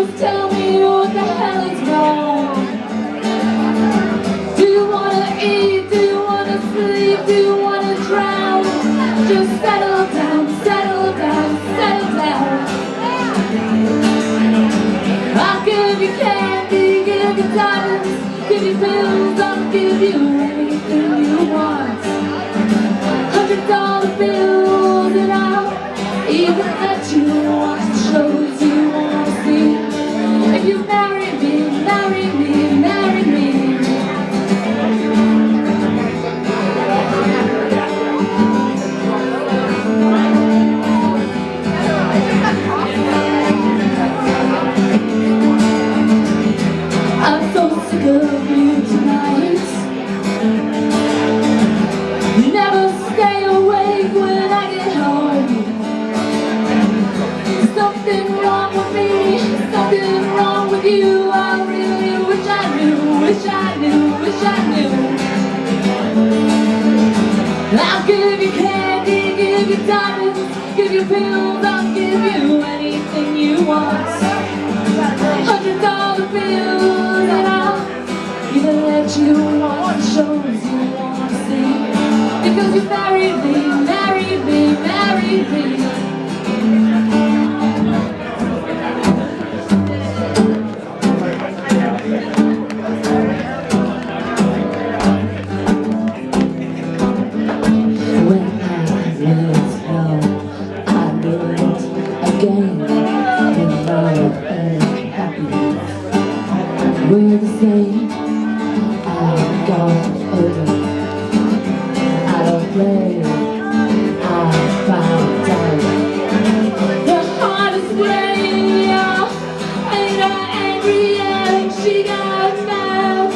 just tell me what the hell is wrong. Do you wanna eat? Do you wanna sleep? Do you wanna drown? Just settle down, settle down, settle down. I'll give you candy, give you diamonds, give you pills, I'll give you anything you want. $100 bills and I'll even let you watch the shows you wanna see. If you marry me, marry me, marry me. I'm so sick of you tonight. You never stay awake when I get home. Something wrong with me, something wrong with you. I really wish I knew, wish I knew, wish I knew. I'll give you candy, give you diamonds, give you pills, I'll give you anything you want. $100 bills and I'll even let you watch the shows you wanna see. Because you married me, married me, married me. When I learned how I learned again in love and happiness. We're the same. I've got older. I don't play. I found out. The hardest way, ain't I angry and she got mad.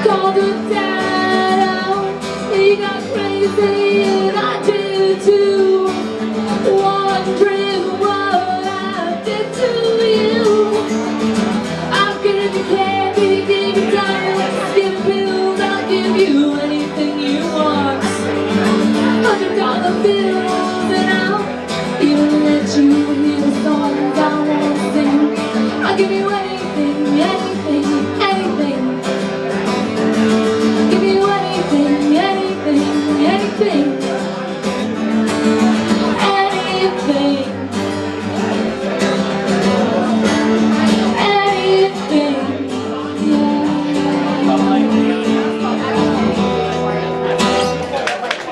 Called her dad out. He got crazy and I did too.